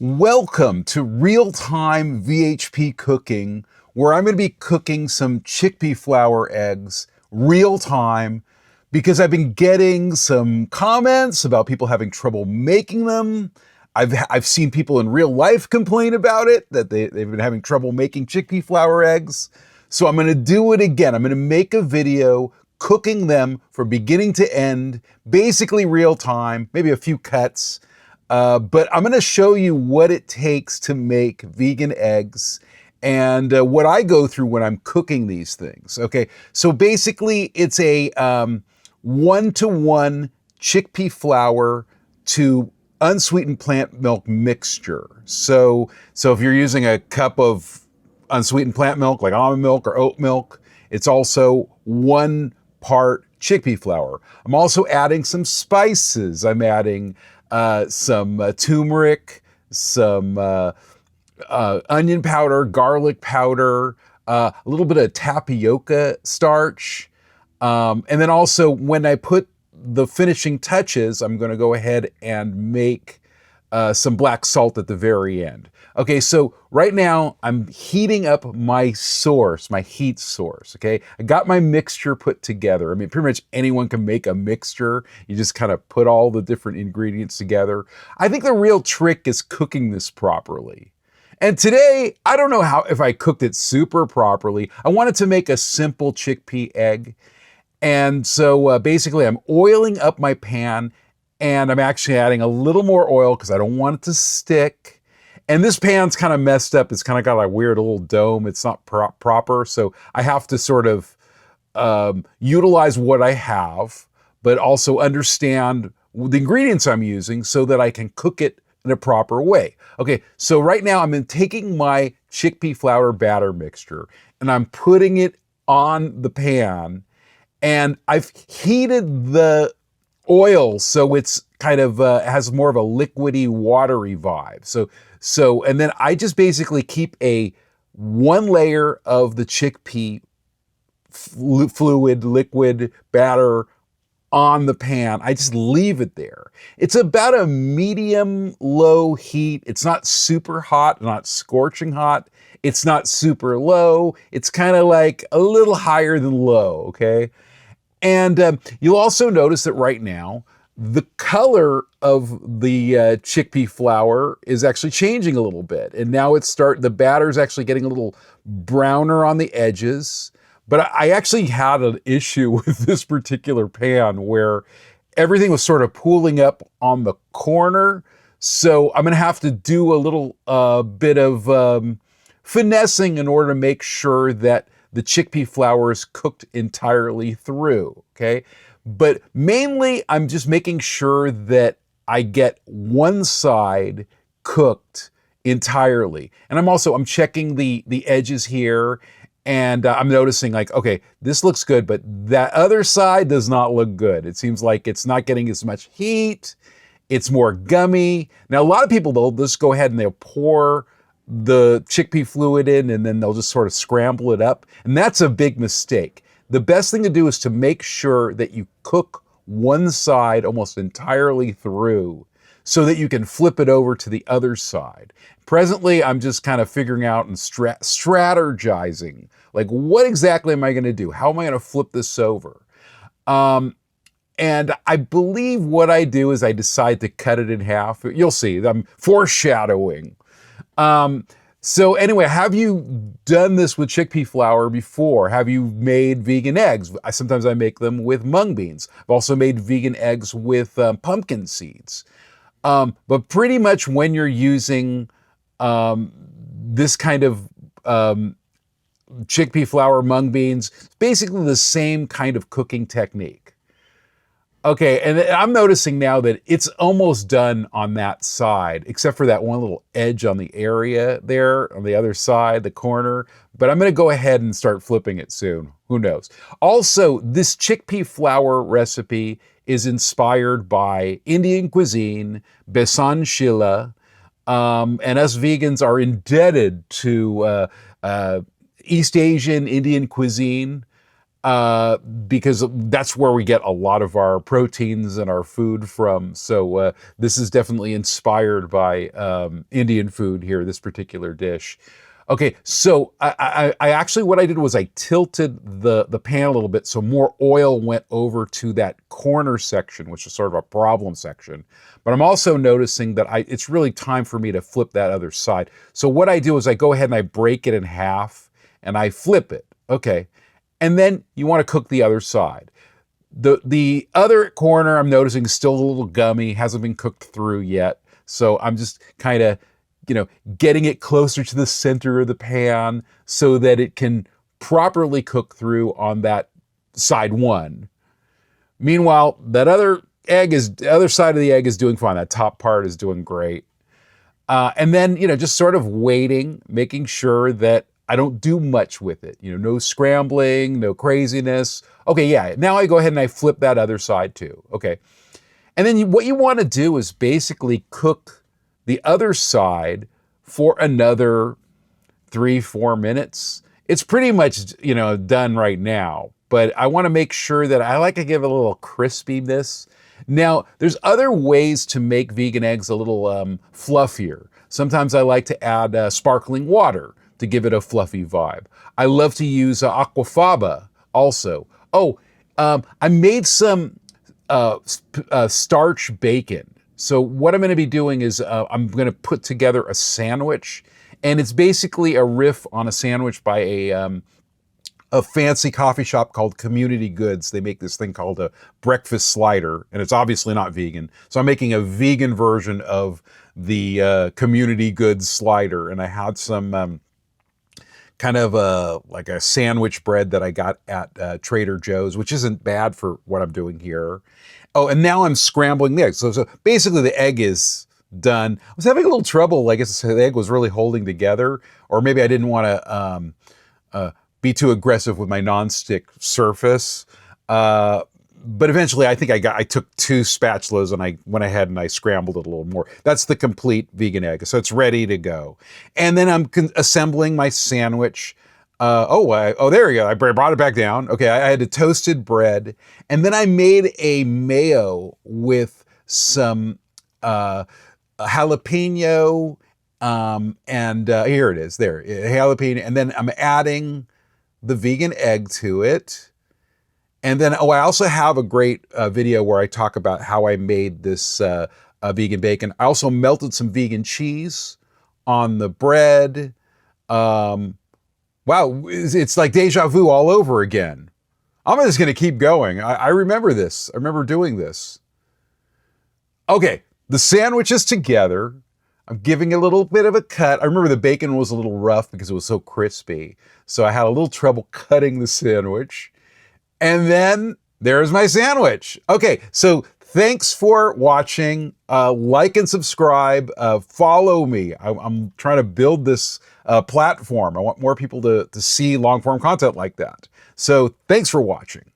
Welcome to real-time VHP cooking, where I'm going to be cooking some chickpea flour eggs real-time because I've been getting some comments about people having trouble making them. I've seen people in real life complain about it, that they've been having trouble making chickpea flour eggs. So I'm going to do it again. I'm going to make a video cooking them from beginning to end, basically real time, maybe a few cuts. But I'm going to show you what it takes to make vegan eggs and what I go through when I'm cooking these things. Okay, so basically it's a 1-to-1 chickpea flour to unsweetened plant milk mixture. So if you're using a cup of unsweetened plant milk like almond milk or oat milk, it's also 1 part chickpea flour. I'm also adding some spices. I'm adding some turmeric, some onion powder, garlic powder, a little bit of tapioca starch. And then also when I put the finishing touches, I'm going to go ahead and make some black salt at the very end. Okay, so right now I'm heating up my source, my heat source, okay? I got my mixture put together. I mean, pretty much anyone can make a mixture. You just kind of put all the different ingredients together. I think the real trick is cooking this properly. And today, I don't know if I cooked it super properly. I wanted to make a simple chickpea egg. And so basically I'm oiling up my pan and I'm actually adding a little more oil because I don't want it to stick. And this pan's kind of messed up. It's kind of got a weird little dome. It's not proper. So I have to sort of utilize what I have, but also understand the ingredients I'm using so that I can cook it in a proper way. Okay, so right now I'm taking my chickpea flour batter mixture and I'm putting it on the pan, and I've heated the oil so it's kind of has more of a liquidy, watery vibe. So, and then I just basically keep one layer of the chickpea liquid batter on the pan. I just leave it there. It's about a medium low heat. It's not super hot, not scorching hot. It's not super low. It's kind of like a little higher than low, okay? And you'll also notice that right now, the color of the chickpea flour is actually changing a little bit. And now the batter's actually getting a little browner on the edges. But I actually had an issue with this particular pan where everything was sort of pooling up on the corner. So I'm gonna have to do a little bit of finessing in order to make sure that the chickpea flour is cooked entirely through, okay? But mainly, I'm just making sure that I get one side cooked entirely. And I'm checking the edges here, and I'm noticing like, okay, this looks good, but that other side does not look good. It seems like it's not getting as much heat. It's more gummy. Now, a lot of people, they'll just go ahead and they'll pour the chickpea fluid in, and then they'll just sort of scramble it up. And that's a big mistake. The best thing to do is to make sure that you cook one side almost entirely through so that you can flip it over to the other side. Presently, I'm just kind of figuring out and strategizing, like what exactly am I gonna do? How am I gonna flip this over? And I believe what I do is I decide to cut it in half. You'll see, I'm foreshadowing. So anyway, have you done this with chickpea flour before? Have you made vegan eggs? Sometimes I make them with mung beans. I've also made vegan eggs with pumpkin seeds. But pretty much when you're using this kind of chickpea flour, mung beans, it's basically the same kind of cooking technique. Okay, and I'm noticing now that it's almost done on that side, except for that one little edge on the area there on the other side, the corner. But I'm gonna go ahead and start flipping it soon. Who knows? Also, this chickpea flour recipe is inspired by Indian cuisine, besan shila, and us vegans are indebted to East Asian Indian cuisine. because that's where we get a lot of our proteins and our food from. So this is definitely inspired by Indian food here, this particular dish. Okay, so I actually, what I did was I tilted the pan a little bit so more oil went over to that corner section, which is sort of a problem section. But I'm also noticing that it's really time for me to flip that other side. So what I do is I go ahead and I break it in half and I flip it. Okay. And then you want to cook the other side. The other corner I'm noticing is still a little gummy, hasn't been cooked through yet. So I'm just kind of, getting it closer to the center of the pan so that it can properly cook through on that side one. Meanwhile, the other side of the egg is doing fine. That top part is doing great. And then, just sort of waiting, making sure that I don't do much with it. No scrambling, no craziness. Okay, yeah, now I go ahead and I flip that other side too. Okay. And then what you want to do is basically cook the other side for another 3-4 minutes. It's pretty much, done right now, but I want to make sure that I like to give it a little crispiness. Now, there's other ways to make vegan eggs a little fluffier. Sometimes I like to add sparkling water to give it a fluffy vibe. I love to use aquafaba also. Oh, I made some starch bacon. So what I'm going to be doing is I'm going to put together a sandwich, and it's basically a riff on a sandwich by a fancy coffee shop called Community Goods. They make this thing called a breakfast slider, and it's obviously not vegan. So I'm making a vegan version of the Community Goods slider, and I had some kind of like a sandwich bread that I got at Trader Joe's, which isn't bad for what I'm doing here. Oh, and now I'm scrambling the egg. So basically the egg is done. I was having a little trouble. I guess the egg was really holding together, or maybe I didn't want to be too aggressive with my nonstick surface. But eventually I think I took 2 spatulas and I went ahead and I scrambled it a little more. That's the complete vegan egg. So it's ready to go. And then I'm assembling my sandwich. There we go. I brought it back down. Okay, I had a toasted bread, and then I made a mayo with some jalapeno, and here it is. There, jalapeno, and then I'm adding the vegan egg to it. And then, I also have a great video where I talk about how I made this vegan bacon. I also melted some vegan cheese on the bread. Wow, it's like deja vu all over again. I'm just going to keep going. I remember this. I remember doing this. Okay, the sandwich is together. I'm giving a little bit of a cut. I remember the bacon was a little rough because it was so crispy. So I had a little trouble cutting the sandwich. And then there's my sandwich. Okay, so thanks for watching. Like and subscribe. Follow me. I'm trying to build this platform. I want more people to see long-form content like that. So thanks for watching.